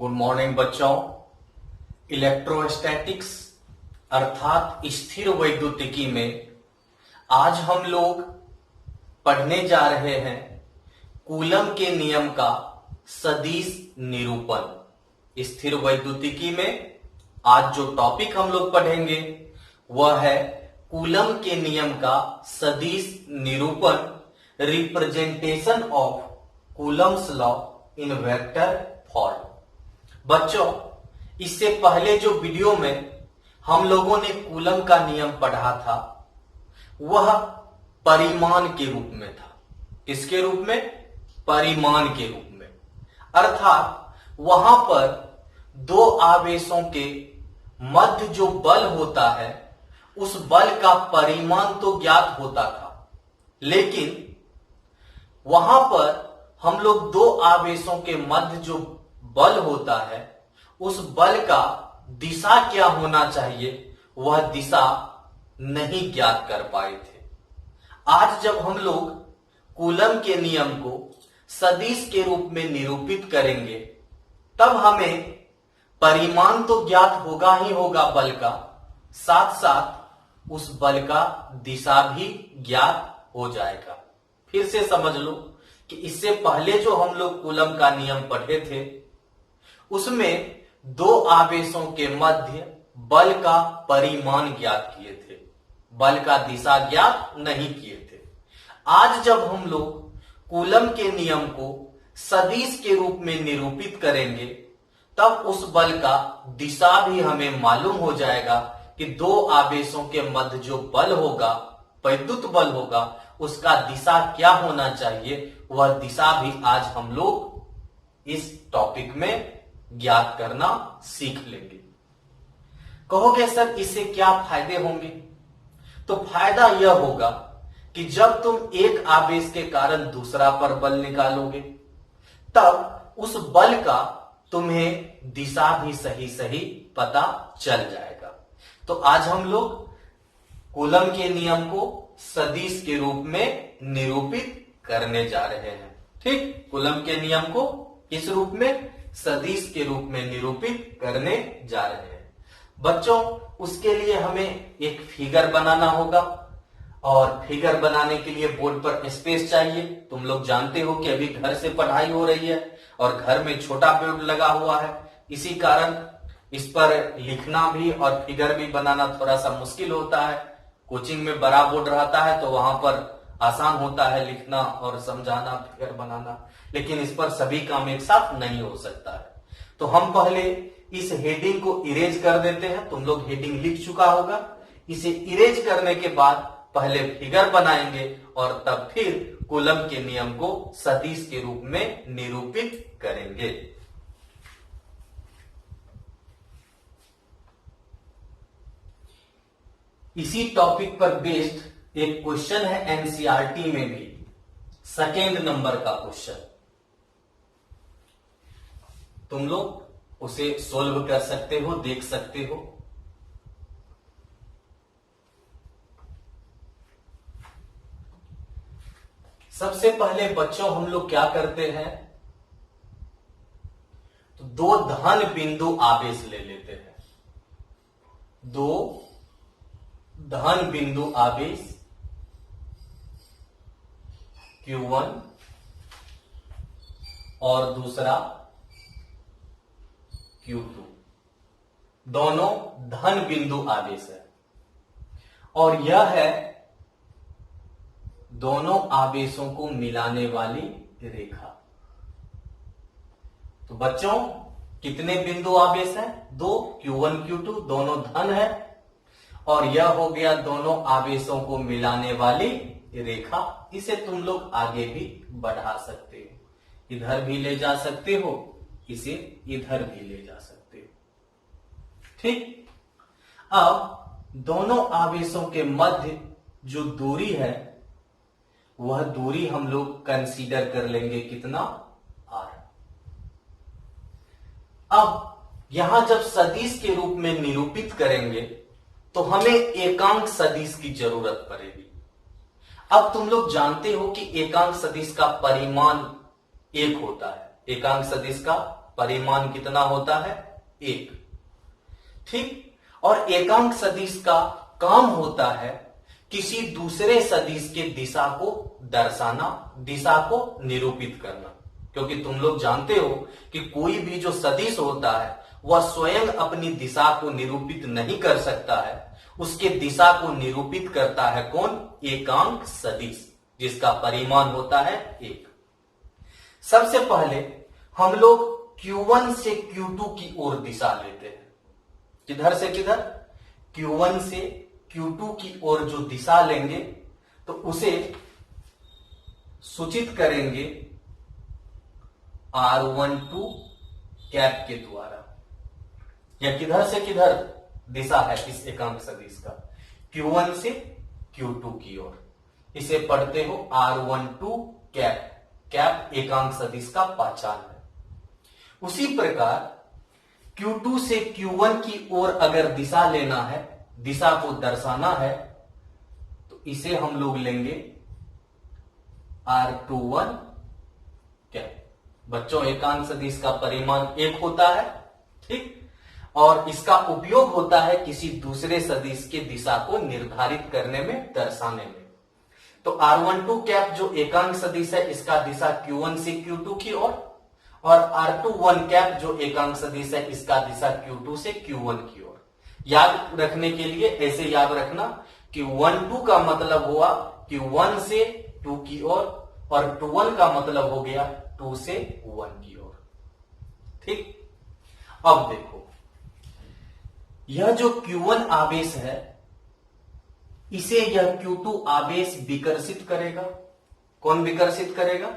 Good morning बच्चों। Electrostatics अर्थात स्थिर वैद्युतिकी में आज हम लोग पढ़ने जा रहे हैं कूलम के नियम का सदिश निरूपण। स्थिर वैद्युतिकी में आज जो टॉपिक हम लोग पढ़ेंगे वह है कूलम के नियम का सदिश निरूपण, representation of Coulomb's law in vector form. बच्चों, इससे पहले जो वीडियो में हम लोगों ने कूलम का नियम पढ़ा था वह परिमाण के रूप में था। किसके रूप में? परिमाण के रूप में। अर्थात वहां पर दो आवेशों के मध्य जो बल होता है उस बल का परिमाण तो ज्ञात होता था, लेकिन वहां पर हम लोग दो आवेशों के मध्य जो बल होता है उस बल का दिशा क्या होना चाहिए वह दिशा नहीं ज्ञात कर पाए थे। आज जब हम लोग कूलम के नियम को सदिश के रूप में निरूपित करेंगे तब हमें परिमाण तो ज्ञात होगा ही होगा बल का, साथ साथ उस बल का दिशा भी ज्ञात हो जाएगा। फिर से समझ लो कि इससे पहले जो हम लोग कूलम का नियम पढ़े थे उसमें दो आवेशों के मध्य बल का परिमाण ज्ञात किए थे, बल का दिशा ज्ञात नहीं किए थे। आज जब हम लोग कूलम के नियम को सदिश के रूप में निरूपित करेंगे तब उस बल का दिशा भी हमें मालूम हो जाएगा कि दो आवेशों के मध्य जो बल होगा, वैद्युत बल होगा, उसका दिशा क्या होना चाहिए वह दिशा भी आज हम लोग इस टॉपिक में ज्ञात करना सीख लेंगे। कहोगे सर इससे क्या फायदे होंगे? तो फायदा यह होगा कि जब तुम एक आवेश के कारण दूसरा पर बल निकालोगे तब उस बल का तुम्हें दिशा भी सही सही पता चल जाएगा। तो आज हम लोग कूलम के नियम को सदिश के रूप में निरूपित करने जा रहे हैं। ठीक, कूलम के नियम को इस रूप में सदिश के रूप में निरूपित करने जा रहे हैं। बच्चों, उसके लिए हमें एक फिगर बनाना होगा और फिगर बनाने के लिए बोर्ड पर स्पेस चाहिए। तुम लोग जानते हो कि अभी घर से पढ़ाई हो रही है और घर में छोटा बोर्ड लगा हुआ है, इसी कारण इस पर लिखना भी और फिगर भी बनाना थोड़ा सा मुश्किल होता है। कोचिंग में बड़ा बोर्ड रहता है तो वहां पर आसान होता है लिखना और समझाना, फिगर बनाना, लेकिन इस पर सभी काम एक साथ नहीं हो सकता है। तो हम पहले इस हेडिंग को इरेज कर देते हैं। तुम लोग हेडिंग लिख चुका होगा। इसे इरेज करने के बाद पहले फिगर बनाएंगे और तब फिर कूलम के नियम को सदिश के रूप में निरूपित करेंगे। इसी टॉपिक पर बेस्ड एक क्वेश्चन है एनसीईआरटी में भी, सेकेंड नंबर का क्वेश्चन। तुम लोग उसे सोल्व कर सकते हो, देख सकते हो। सबसे पहले बच्चों हम लोग क्या करते हैं, तो दो धन बिंदु आवेश ले लेते हैं। दो धन बिंदु आवेश Q1 और दूसरा Q2, दोनों धन बिंदु आवेश है और यह है दोनों आवेशों को मिलाने वाली रेखा। तो बच्चों कितने बिंदु आवेश हैं? दो, Q1 Q2 दोनों धन है और यह हो गया दोनों आवेशों को मिलाने वाली रेखा। इसे तुम लोग आगे भी बढ़ा सकते हो, इधर भी ले जा सकते हो, इसे इधर भी ले जा सकते हो। ठीक, अब दोनों आवेशों के मध्य जो दूरी है वह दूरी हम लोग कंसीडर कर लेंगे, कितना? r। अब यहां जब सदिश के रूप में निरूपित करेंगे तो हमें एकांक सदिश की जरूरत पड़ेगी। अब तुम लोग जानते हो कि एकांक सदिश का परिमाण एक होता है। एकांक सदिश का परिमाण कितना होता है? 1। ठीक। और एकांक सदिश का काम होता है किसी दूसरे सदिश के दिशा को दर्शाना, दिशा को निरूपित करना। क्योंकि तुम लोग जानते हो कि कोई भी जो सदिश होता है वह स्वयं अपनी दिशा को निरूपित नहीं कर सकता है, उसके दिशा को निरूपित करता है कौन? एकांक सदिश, जिसका परिमाण होता है 1। सबसे पहले हम लोग Q1 से Q2 की ओर दिशा लेते हैं। किधर से किधर? Q1 से Q2 की ओर जो दिशा लेंगे तो उसे सूचित करेंगे R12 कैप के द्वारा। यह किधर से किधर दिशा है इस एकांक सदिश का? Q1 से Q2 की ओर। इसे पढ़ते हो R12 कैप। कैप एकांक सदिश का पहचान है। उसी प्रकार Q2 से Q1 की ओर अगर दिशा लेना है, दिशा को दर्शाना है, तो इसे हम लोग लेंगे R21 कैप। बच्चों, एकांक सदिश का परिमाण 1 होता है, ठीक, और इसका उपयोग होता है किसी दूसरे सदिश के दिशा को निर्धारित करने में, दर्शाने में। तो R12 कैप जो एकांक सदिश है, इसका दिशा Q1 से Q2 की ओर, और R21 कैप जो एकांक सदिश है, इसका दिशा Q2 से Q1 की ओर। याद रखने के लिए ऐसे याद रखना कि 1-2 का मतलब हुआ कि 1 से 2 की ओर, और 2-1 का मतलब हो गया 2 से 1 की ओर। ठीक। अब देखो, यह जो Q1 आवेश है, इसे यह Q2 आवेश विकर्षित करेगा। कौन विकर्षित करेगा?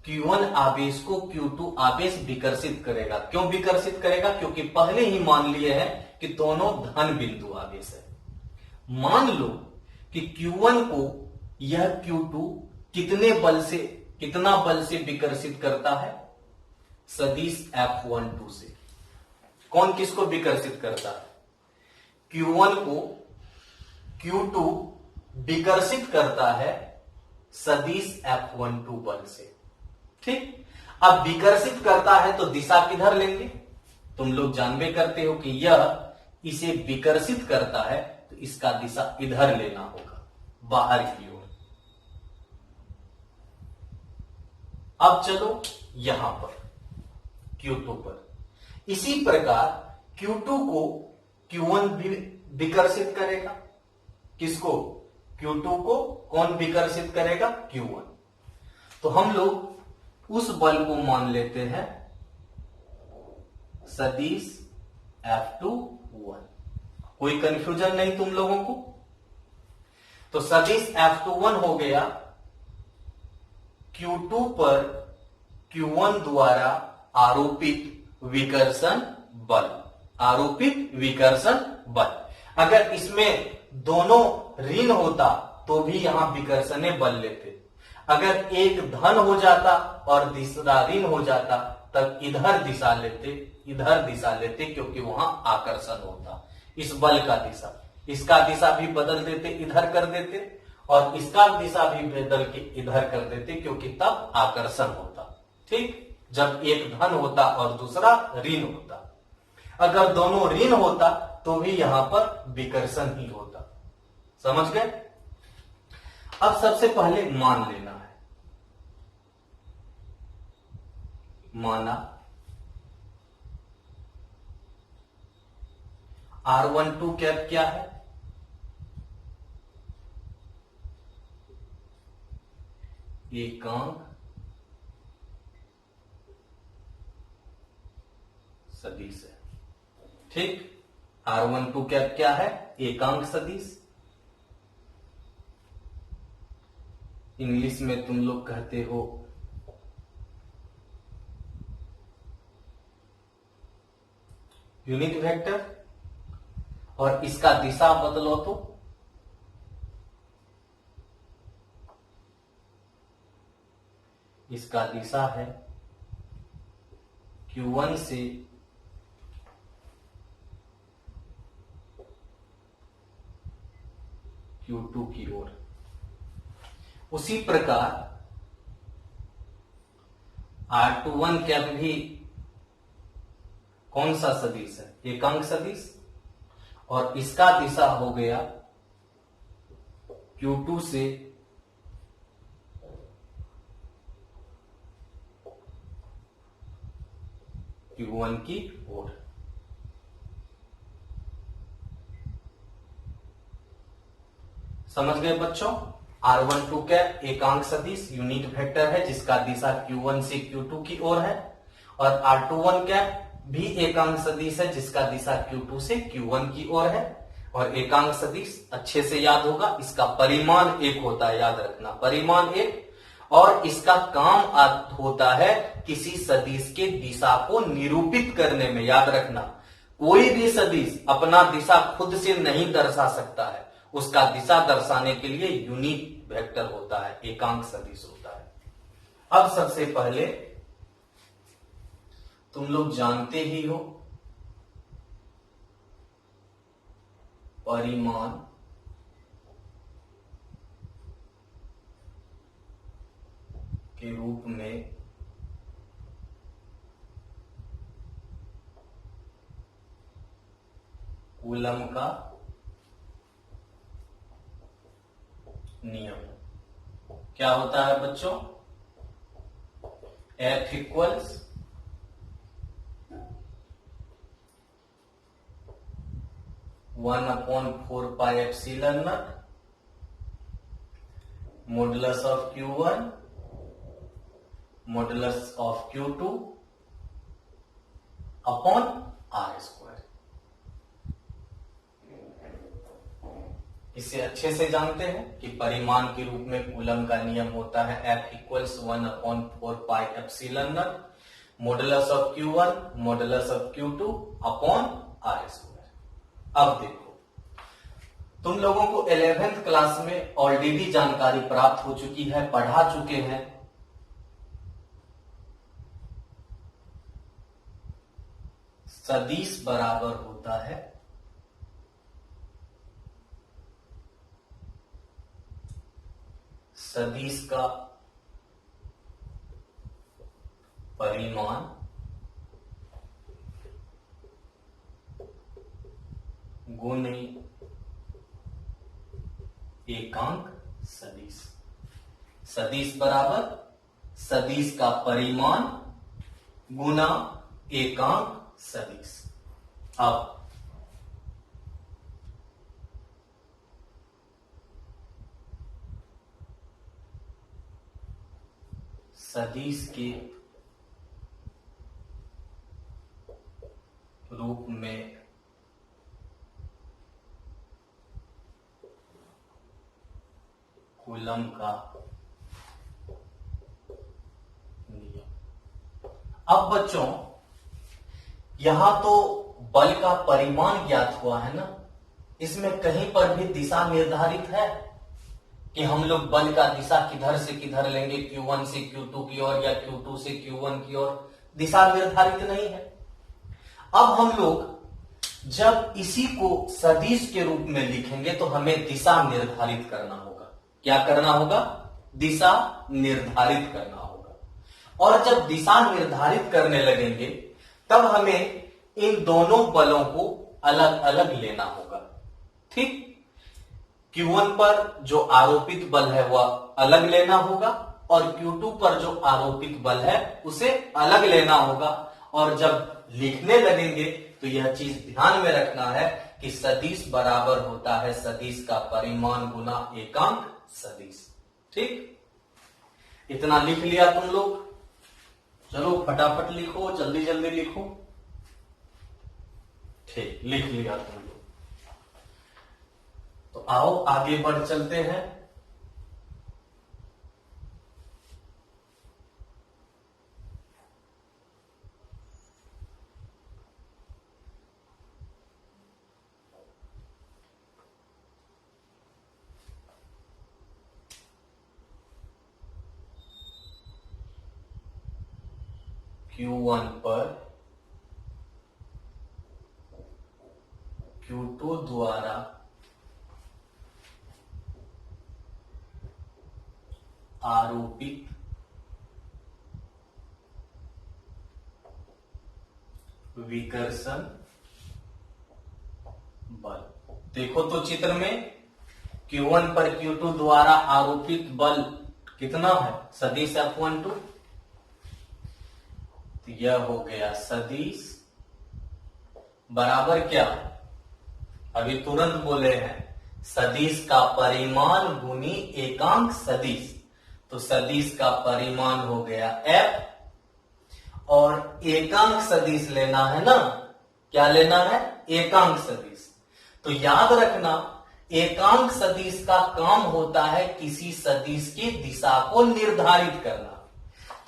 Q1 आवेश को Q2 आवेश विकर्षित करेगा। क्यों विकर्षित करेगा? क्योंकि पहले ही मान लिए हैं कि दोनों धन बिंदु आवेश है। मान लो कि Q1 को यह Q2 कितना बल से विकर्षित करता है? सदिश F12 से। कौन किसको विकर्षित करता है? Q1 को Q2 विकर्षित करता है सदिश F12 बल से। ठीक। अब विकर्षित करता है तो दिशा किधर लेंगे? तुम लोग जानबे करते हो कि यह इसे विकर्षित करता है, तो इसका दिशा इधर लेना होगा, बाहर की ओर। अब चलो यहां पर Q2 पर। इसी प्रकार Q2 को Q1 भी विकर्षित करेगा। किसको? Q2 को कौन विकर्षित करेगा? Q1। तो हम लोग उस बल को मान लेते हैं सदिश F21। कोई कंफ्यूजन नहीं तुम लोगों को? तो सदिश F21 हो गया Q2 पर Q1 द्वारा आरोपित विकर्षण बल। आरोपित विकर्षण बल। अगर इसमें दोनों ऋण होता तो भी यहां विकर्षण बल लेते। अगर एक धन हो जाता और दूसरा ऋण हो जाता, तब इधर दिशा लेते, क्योंकि वहां आकर्षण होता। इस बल का दिशा, इसका दिशा भी बदल देते, इधर कर देते, और इसका दिशा भी बदल के इधर कर देते, क्योंकि तब आकर्षण होता। ठीक। जब एक धन होता और दूसरा ऋण होता। अगर दोनों ऋण होता तो भी यहां पर विकर्षण ही होता। समझ गए? अब सबसे पहले मान लेना है। माना R12 कैप क्या है? एकांक सदिश है। ठीक। R12 कैप क्या है? एकांक सदिश। इंग्लिश में तुम लोग कहते हो यूनिट वेक्टर, और इसका दिशा बदलो तो इसका दिशा है Q1 से Q2 की ओर। उसी प्रकार R21 कैप भी कौन सा सदिश है? एकांक सदिश। और इसका दिशा हो गया Q2 से Q1 की ओर। समझ गए बच्चों? R12 कैप एकांक सदिश यूनिट वेक्टर है जिसका दिशा Q1 से Q2 की ओर है, और R21 कैप भी एकांक सदिश है जिसका दिशा Q2 से Q1 की ओर है। और एकांक सदिश अच्छे से याद होगा, इसका परिमाण एक होता है, याद रखना, परिमाण एक, और इसका काम होता है किसी सदिश के दिशा को निरूपित करने में। याद रखना, कोई भी सदिश अपना दिशा खुद से नहीं दर्शा सकता है, उसका दिशा दर्शाने के लिए यूनिट वेक्टर होता है, एकांक सदिश होता है। अब सबसे पहले तुम लोग जानते ही हो परिमाण के रूप में कूलम का नियम क्या होता है बच्चों? F equals 1/4πε0 modulus of Q1 modulus of Q2 upon R square. इसे अच्छे से जानते हैं कि परिमाण के रूप में कूलम का नियम होता है F equals 1/4πε0 modulus of Q1 modulus of Q2 upon R square. अब देखो, तुम लोगों को 11th क्लास में ऑलरेडी जानकारी प्राप्त हो चुकी है, पढ़ा चुके हैं सदिश बराबर होता है सदिश का परिमाण गुने एकांक सदिश। सदिश बराबर सदिश का परिमाण गुना एकांक सदिश। अब सदिश के रूप में कूलम का नियम। अब बच्चों, यहां तो बल का परिमाण ज्ञात हुआ है ना, इसमें कहीं पर भी दिशा निर्धारित है कि हम लोग बल का दिशा किधर से किधर लेंगे, Q1 से Q2 की ओर या Q2 से Q1 की ओर? दिशा निर्धारित नहीं है। अब हम लोग जब इसी को सदिश के रूप में लिखेंगे तो हमें दिशा निर्धारित करना होगा। क्या करना होगा? दिशा निर्धारित करना होगा। और जब दिशा निर्धारित करने लगेंगे तब हमें इन दोनों बलों को अलग अलग लेना होगा। ठीक, Q1 पर जो आरोपित बल है वह अलग लेना होगा और Q2 पर जो आरोपित बल है उसे अलग लेना होगा। और जब लिखने लगेंगे तो यह चीज ध्यान में रखना है कि सदिश बराबर होता है सदिश का परिमाण गुना एकांक सदिश। ठीक, इतना लिख लिया तुम लोग? चलो फटाफट लिखो, जल्दी जल्दी लिखो। ठीक, लिख लिया तुम लोग। तो आओ आगे बढ़ चलते हैं। Q1 पर Q2 द्वारा आरोपित विकर्षण बल। देखो तो चित्र में Q1 पर Q2 द्वारा आरोपित बल कितना है, सदिश F12। तो यह हो गया सदिश बराबर क्या, अभी तुरंत बोले हैं, सदिश का परिमाण गुनी एकांक सदिश। तो सदिश का परिमाण हो गया F, और एकांक सदिश लेना है ना, क्या लेना है, एकांक सदिश। तो याद रखना, एकांक सदिश का काम होता है किसी सदिश की दिशा को निर्धारित करना।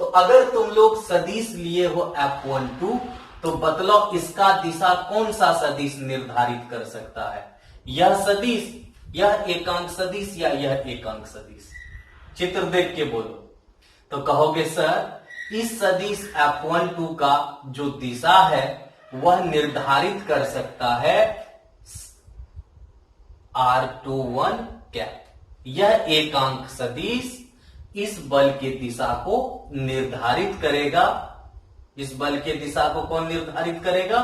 तो अगर तुम लोग सदिश लिए हो F12, तो बतलाओ इसका दिशा कौन सा सदिश निर्धारित कर सकता है, यह सदिश, यह एकांक सदिश, या यह एकांक सदिश। चित्र देख के बोलो। तो कहोगे सर इस सदिश F12 का जो दिशा है वह निर्धारित कर सकता है R21 कैप। यह एकांक सदिश इस बल के दिशा को निर्धारित करेगा। इस बल के दिशा को कौन निर्धारित करेगा,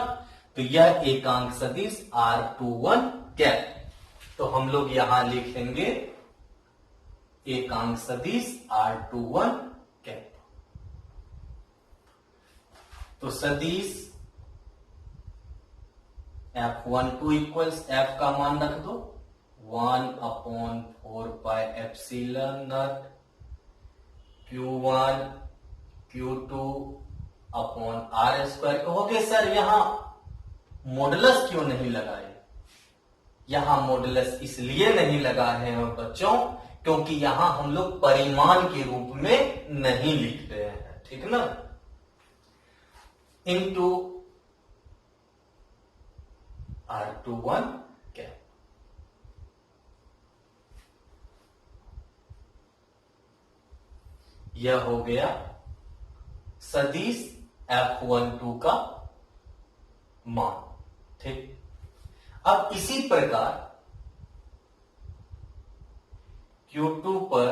तो यह एकांक सदिश R21 कैप। तो हम लोग यहां लिखेंगे एकांक सदिश R21 कैप। तो सदिश F12 इक्वल्स, F का मान रख दो 1/4 pi epsilon not Q1 Q2 upon R²। कहोगे सर यहां मॉडुलस क्यों नहीं लगाए, यहां मॉडुलस इसलिए नहीं लगाए हैं बच्चों, क्योंकि यहां हम लोग परिमाण के रूप में नहीं लिख रहे हैं, ठीक ना, इनटू R21 कैप। यह हो गया सदिश F12 का मान, ठीक। अब इसी प्रकार Q2 पर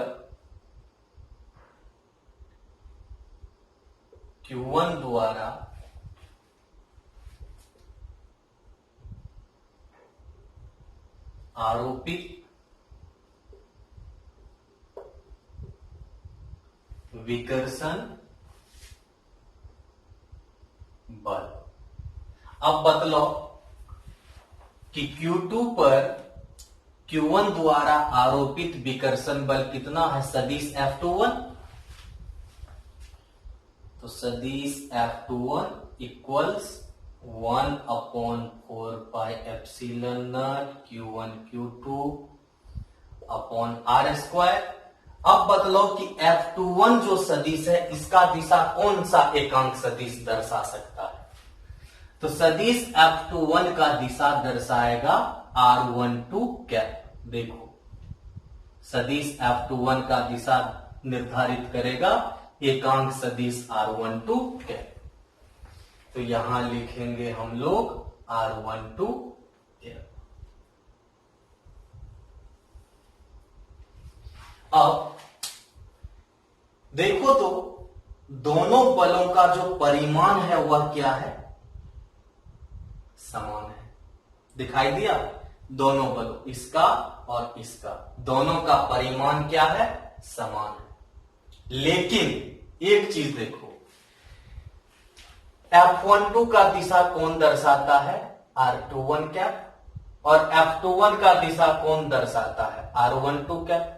Q1 द्वारा आरोपित विकर्षण बल। अब बतलाओ कि Q2 पर Q1 द्वारा आरोपित विकर्षण बल कितना है, सदिश F21। तो सदिश F21 equals 1/4 pi epsilon not Q1 Q2 upon R²। अब बतलाओ कि F21 जो सदिश है इसका दिशा कौन सा एकांक सदिश दर्शा सकता है। तो सदिश F21 का दिशा दर्शाएगा R12 कैप। देखो सदिश F21 का दिशा निर्धारित करेगा एकांक सदिश R12 कैप। तो यहां लिखेंगे हम लोग R12 कैप। अब देखो तो दोनों बलों का जो परिमाण है वह क्या है, समान है। दिखाई दिया, दोनों बलों, इसका और इसका, दोनों का परिमाण क्या है, समान है। लेकिन एक चीज देखो, F12 का दिशा कौन दर्शाता है, R21 कैप, और F21 का दिशा कौन दर्शाता है, R12 कैप।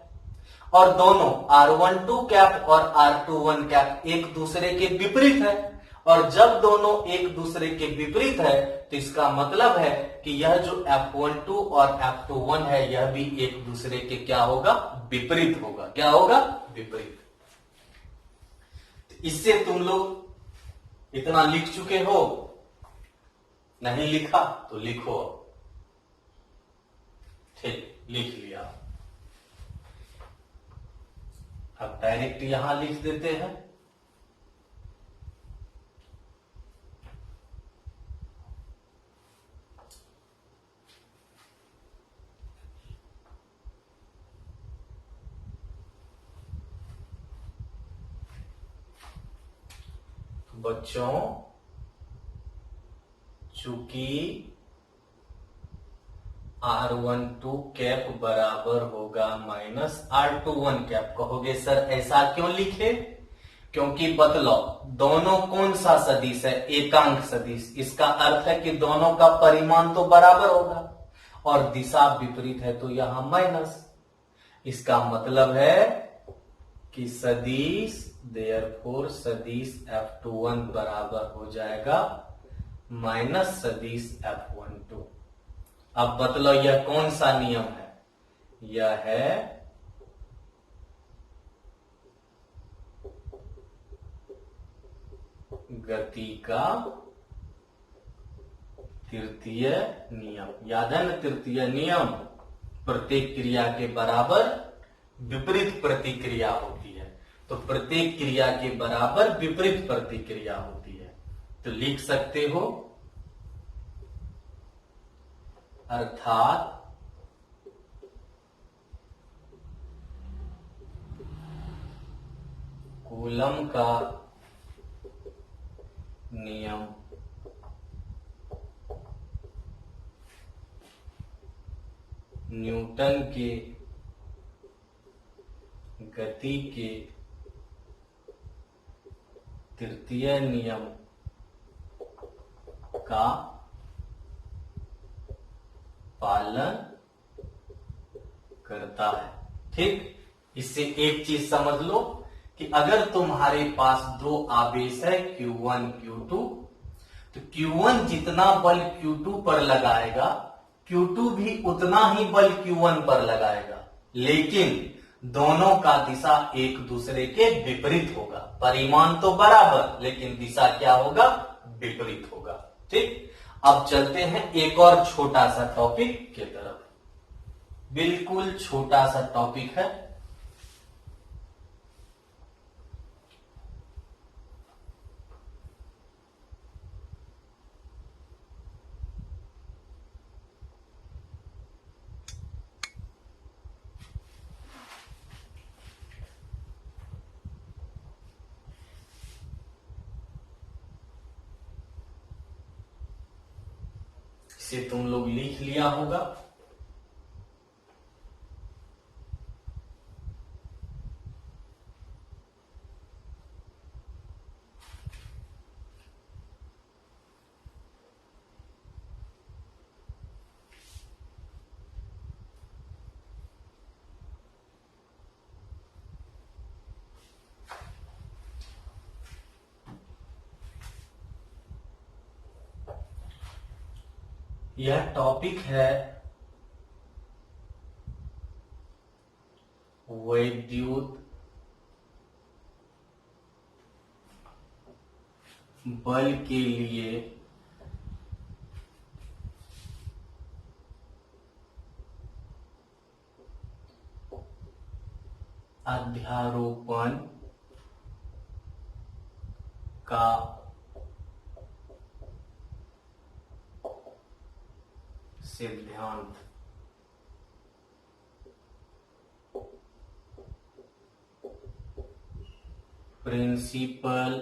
और दोनों R12 कैप और R21 कैप एक दूसरे के विपरीत है, और जब दोनों एक दूसरे के विपरीत है तो इसका मतलब है कि यह जो F12 और F21 है यह भी एक दूसरे के क्या होगा, विपरीत होगा। क्या होगा, विपरीत। तो इससे तुम लोग इतना लिख चुके हो, नहीं लिखा तो लिखो, ठीक, लिख लिया। अब डायरेक्ट यहां लिख देते हैं। बच्चों चूंकि R12 कैप बराबर होगा माइनस R21 कैप। कहोगे सर ऐसा क्यों लिखे? क्योंकि बतलाओ दोनों कौन सा सदिश है? एकांक सदिश। इसका अर्थ है कि दोनों का परिमाण तो बराबर होगा और दिशा विपरीत है तो यहां माइनस। इसका मतलब है कि सदिश देयरफॉर सदिश F21 बराबर हो जाएगा माइनस सदिश F12। अब बतलाओ यह कौन सा नियम है? यह है गति का तृतीय नियम। याद है ना तृतीय नियम? प्रत्येक क्रिया के बराबर विपरीत प्रतिक्रिया होती है, तो प्रत्येक क्रिया के बराबर विपरीत प्रतिक्रिया होती है। तो लिख सकते हो अर्थात कूलम का नियम न्यूटन के गति के तृतीय नियम का पालन करता है। ठीक, इससे एक चीज समझ लो कि अगर तुम्हारे पास दो आवेश है Q1 Q2, तो Q1 जितना बल Q2 पर लगाएगा Q2 भी उतना ही बल Q1 पर लगाएगा, लेकिन दोनों का दिशा एक दूसरे के विपरीत होगा। परिमाण तो बराबर लेकिन दिशा क्या होगा? विपरीत होगा। ठीक, अब चलते हैं एक और छोटा सा टॉपिक के तरफ। बिल्कुल छोटा सा टॉपिक है, इसे तुम लोग लिख लिया होगा। यह टॉपिक है वैद्युत बल के लिए अध्यारोपण का सिद्धांत। Principle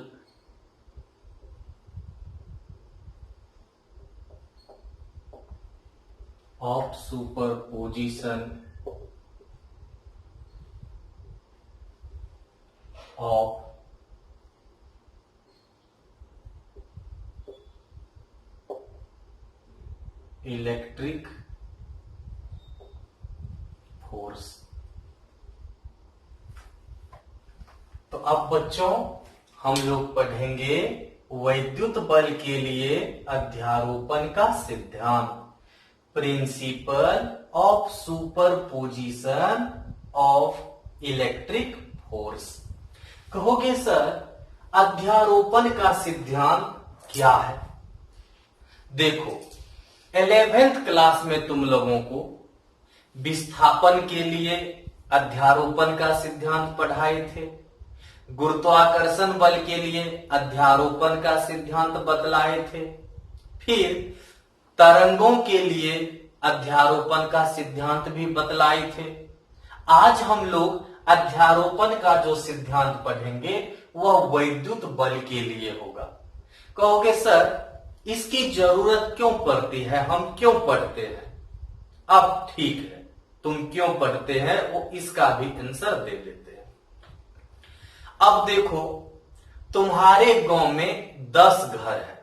of superposition of electric force. तो अब बच्चों हम लोग पढ़ेंगे वैद्युत बल के लिए अध्यारोपण का सिद्धांत, principle of superposition of electric force. कहोगे सर अध्यारोपण का सिद्धांत क्या है? देखो 11th क्लास में तुम लोगों को विस्थापन के लिए अध्यारोपण का सिद्धांत पढ़ाए थे, गुरुत्वाकर्षण बल के लिए अध्यारोपण का सिद्धांत बतलाए थे, फिर तरंगों के लिए अध्यारोपण का सिद्धांत भी बतलाए थे। आज हम लोग अध्यारोपण का जो सिद्धांत पढ़ेंगे वह वैद्युत बल के लिए होगा। कहोगे सर इसकी जरूरत क्यों पड़ती है, हम क्यों पढ़ते हैं? अब ठीक है, तुम क्यों पढ़ते हैं वो इसका भी आंसर दे देते हैं। अब देखो, तुम्हारे गांव में 10 घर है।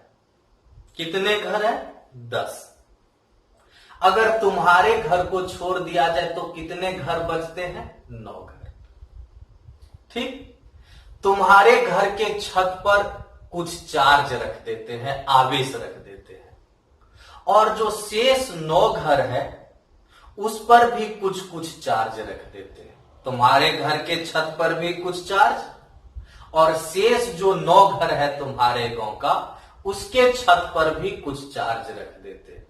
कितने घर है? 10। अगर तुम्हारे घर को छोड़ दिया जाए तो कितने घर बचते हैं? 9 घर। ठीक। तुम्हारे घर के छत पर कुछ चार्ज रख देते हैं, आवेश रख देते हैं, और जो शेष 9 घर है उस पर भी कुछ कुछ चार्ज रख देते हैं। तुम्हारे घर के छत पर भी कुछ चार्ज, और शेष जो 9 घर है तुम्हारे गांव का, उसके छत पर भी कुछ चार्ज रख देते हैं।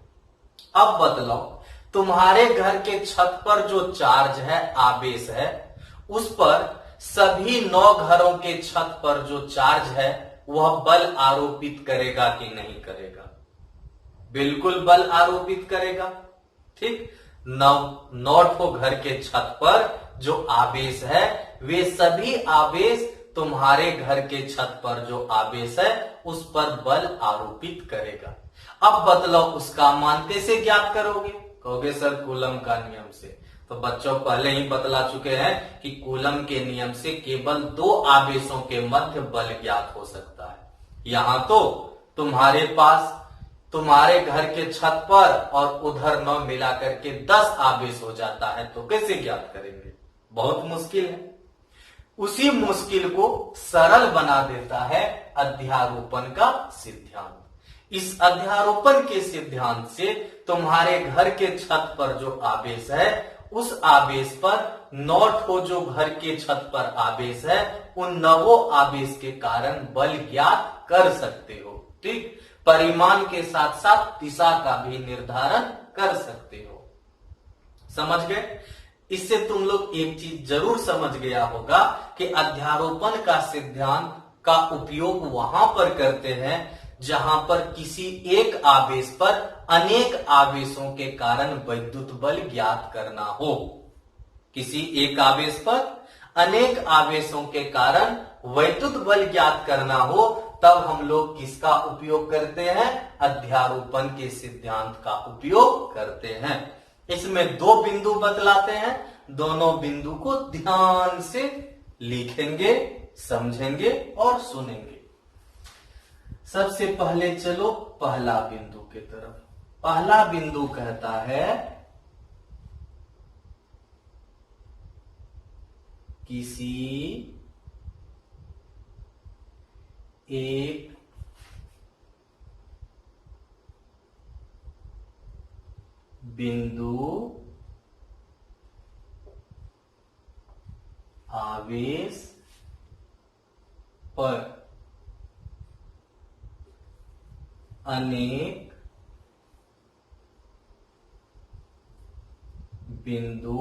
अब बतलाओ, तुम्हारे घर के छत पर जो चार्ज है, आवेश है, उस पर सभी 9 घरों के छत पर जो चार्ज है वह बल आरोपित करेगा कि नहीं करेगा? बिल्कुल बल आरोपित करेगा। ठीक। 9 घर के छत पर जो आवेश है, वे सभी आवेश तुम्हारे घर के छत पर जो आवेश है उस पर बल आरोपित करेगा। अब बतलाओ, उसका मान कैसे ज्ञात करोगे? कहोगे सर कूलम का नियम से। तो बच्चों पहले ही बतला चुके हैं कि कूलम के नियम से केवल 2 आवेशों के मध्य बल ज्ञात हो सकता है। यहां तो तुम्हारे पास तुम्हारे घर के छत पर और उधर 9 मिलाकर के 10 आवेश हो जाता है, तो कैसे ज्ञात करेंगे? बहुत मुश्किल है। उसी मुश्किल को सरल बना देता है अध्यारोपण का सिद्धांत। इस अध्यारोपण के सिद्धांत से तुम्हारे घर के छत पर जो आवेश है, उस आवेश पर 9 जो घर के छत पर आवेश है, उन 9 आवेश के कारण बल ज्ञात कर सकते हो। ठीक। परिमाण के साथ साथ दिशा का भी निर्धारण कर सकते हो। समझ गए? इससे तुम लोग एक चीज जरूर समझ गया होगा कि अध्यारोपण का सिद्धांत का उपयोग वहां पर करते हैं जहां पर किसी एक आवेश पर अनेक आवेशों के कारण वैद्युत बल ज्ञात करना हो। किसी एक आवेश पर अनेक आवेशों के कारण वैद्युत बल ज्ञात करना हो, तब हम लोग किसका उपयोग करते हैं? अध्यारोपण के सिद्धांत का उपयोग करते हैं। इसमें 2 बिंदु बतलाते हैं, दोनों बिंदु को ध्यान से लिखेंगे, समझेंगे और सुनेंगे। सबसे पहले चलो पहला बिंदु की तरफ। पहला बिंदु कहता है किसी एक बिंदु आवेश पर अनेक बिंदु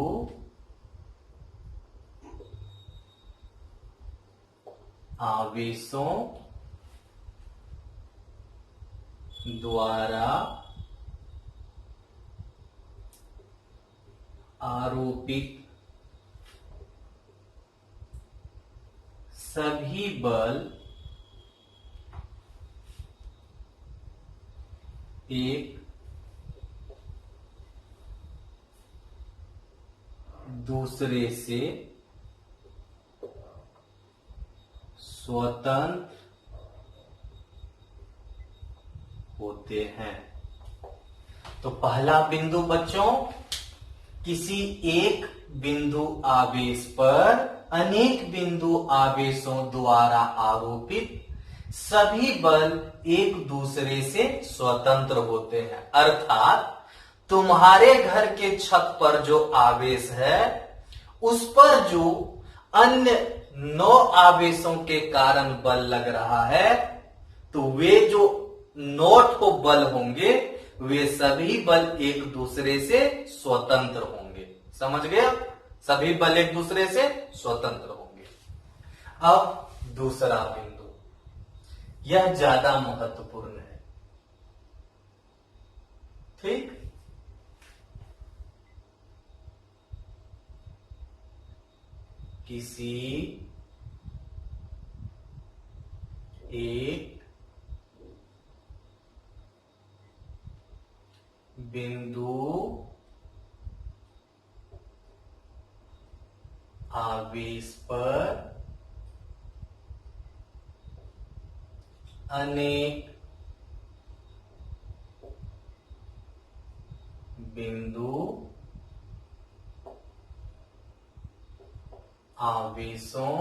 आवेशों द्वारा आरोपित सभी बल एक दूसरे से स्वतंत्र होते हैं। तो पहला बिंदु बच्चों, किसी एक बिंदु आवेश पर अनेक बिंदु आवेशों द्वारा आरोपित सभी बल एक दूसरे से स्वतंत्र होते हैं। अर्थात तुम्हारे घर के छत पर जो आवेश है, उस पर जो अन्य 9 आवेशों के कारण बल लग रहा है, तो वे जो 9 बल होंगे, वे सभी बल एक दूसरे से स्वतंत्र होंगे। समझ गया? सभी बल एक दूसरे से स्वतंत्र होंगे। अब दूसरा बिंदु, यह ज्यादा महत्वपूर्ण है। ठीक। किसी एक बिंदु आवेश पर अनेक बिंदु आवेशों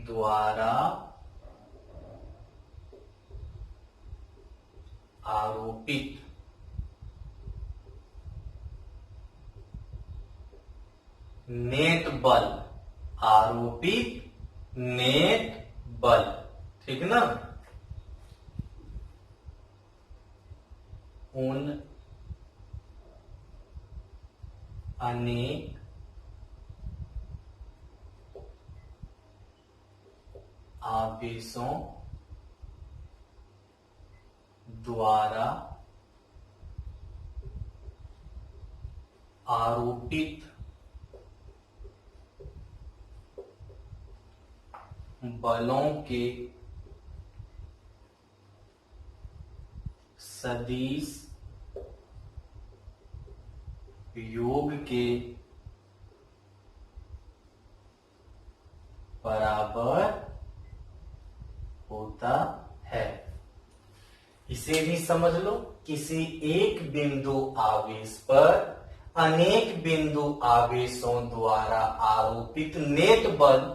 द्वारा आरोपित नेट बल, आरोपित नेट बल, ठीक ना। उन अनेक आवेशों द्वारा आरोपित बलों के सदिश योग के बराबर होता है। इसे भी समझ लो, किसी एक बिंदु आवेश पर अनेक बिंदु आवेशों द्वारा आरोपित नेट बल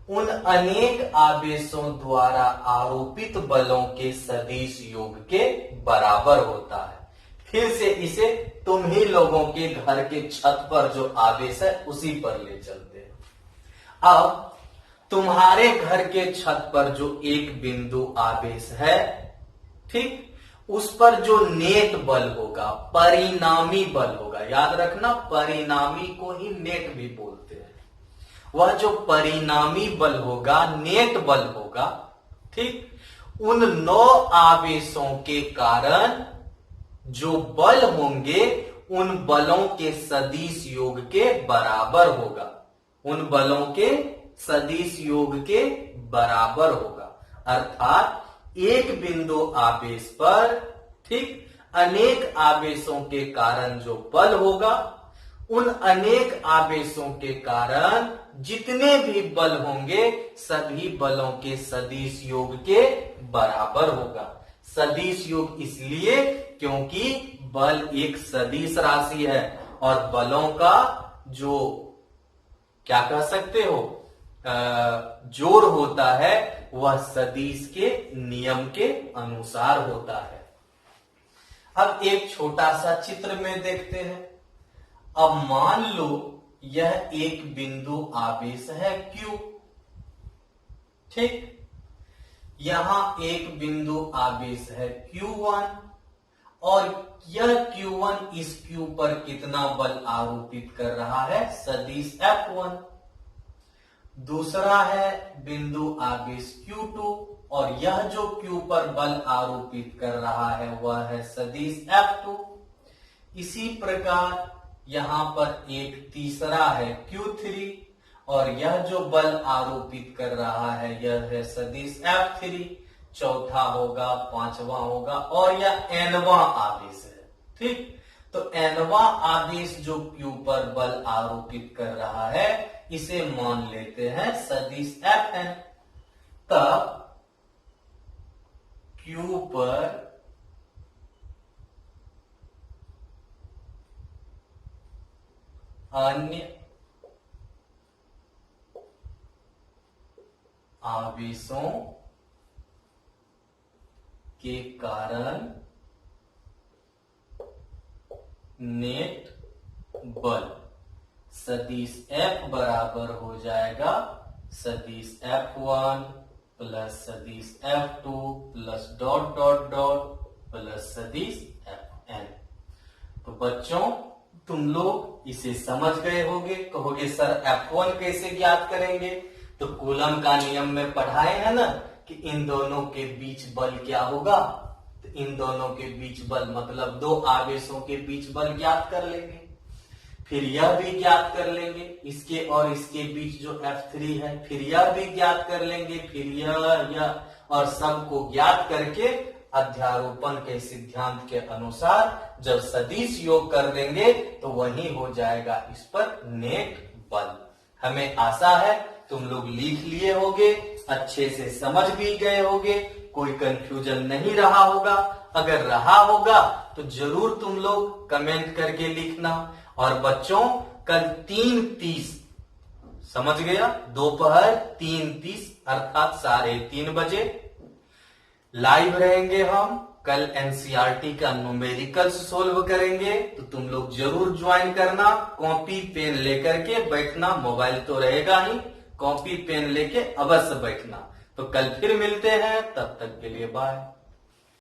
उन अनेक आवेशों द्वारा आरोपित बलों के सदिश योग के बराबर होता है। फिर से इसे तुम ही लोगों के घर के छत पर जो आवेश है उसी पर ले चलते हैं। अब तुम्हारे घर के छत पर जो एक बिंदु आवेश है, ठीक, उस पर जो नेट बल होगा, परिणामी बल होगा, याद रखना परिणामी को ही नेट भी बोलते हैं। वह जो परिणामी बल होगा, नेट बल होगा, ठीक, उन 9 आवेशों के कारण जो बल होंगे उन बलों के सदिश योग के बराबर होगा, उन बलों के सदिश योग के बराबर होगा। अर्थात एक बिंदु आवेश पर, ठीक, अनेक आवेशों के कारण जो बल होगा, उन अनेक आवेशों के कारण जितने भी बल होंगे सभी बलों के सदिश योग के बराबर होगा। सदिश योग इसलिए क्योंकि बल एक सदिश राशि है और बलों का जो क्या कह सकते हो जोड़ होता है वह सदिश के नियम के अनुसार होता है। अब एक छोटा सा चित्र में देखते हैं। अब मान लो यह एक बिंदु आवेश है Q, ठीक, यहां एक बिंदु आवेश है Q1 और यह Q1 इस Q पर कितना बल आरोपित कर रहा है, सदिश F1। दूसरा है बिंदु आवेश Q2 और यह जो Q पर बल आरोपित कर रहा है वह है सदिश F2। इसी प्रकार यहां पर एक तीसरा है Q3 और यह जो बल आरोपित कर रहा है यह है सदिश F3। चौथा होगा, पांचवा होगा और यह nवां आवेश है, ठीक। तो nवां आवेश जो Q पर बल आरोपित कर रहा है इसे मान लेते हैं सदिश Fn। तब Q पर अन्य आवेशों के कारण नेट बल सदिश F बराबर हो जाएगा सदिश F1 प्लस सदिश F2 plus dot dot dot plus सदिश Fn। तो बच्चों तुम लोग इसे समझ गए होगे। कहोगे सर F1 कैसे ज्ञात करेंगे? तो कूलम का नियम में पढ़ाए हैं ना कि इन दोनों के बीच बल क्या होगा। तो इन दोनों के बीच बल मतलब 2 आवेशों के बीच बल ज्ञात कर लेंगे। फिर यह भी ज्ञात कर लेंगे, इसके और इसके बीच जो F3 है, फिर यह भी ज्ञात कर लेंगे, फिर यह और सबको ज्ञात करके अध्यारोपण के सिद्धांत के अनुसार जब सदिश योग कर देंगे तो वही हो जाएगा इस पर नेट बल। हमें आशा है तुम लोग लिख लिए होगे, अच्छे से समझ भी गए होगे, कोई कंफ्यूजन नहीं रहा होगा। अगर रहा होगा तो जरूर तुम लोग कमेंट करके लिखना। और बच्चों कल 3:30 समझ गया, दोपहर 3:30 अर्थात 3:30 बजे लाइव रहेंगे हम। कल एनसीईआरटी का न्यूमेरिकल्स सोल्व करेंगे, तो तुम लोग जरूर ज्वाइन करना। कॉपी पेन लेकर के बैठना, मोबाइल तो रहेगा ही, कॉपी पेन लेके अवश्य बैठना। तो कल फिर मिलते हैं, तब तक के लिए बाय।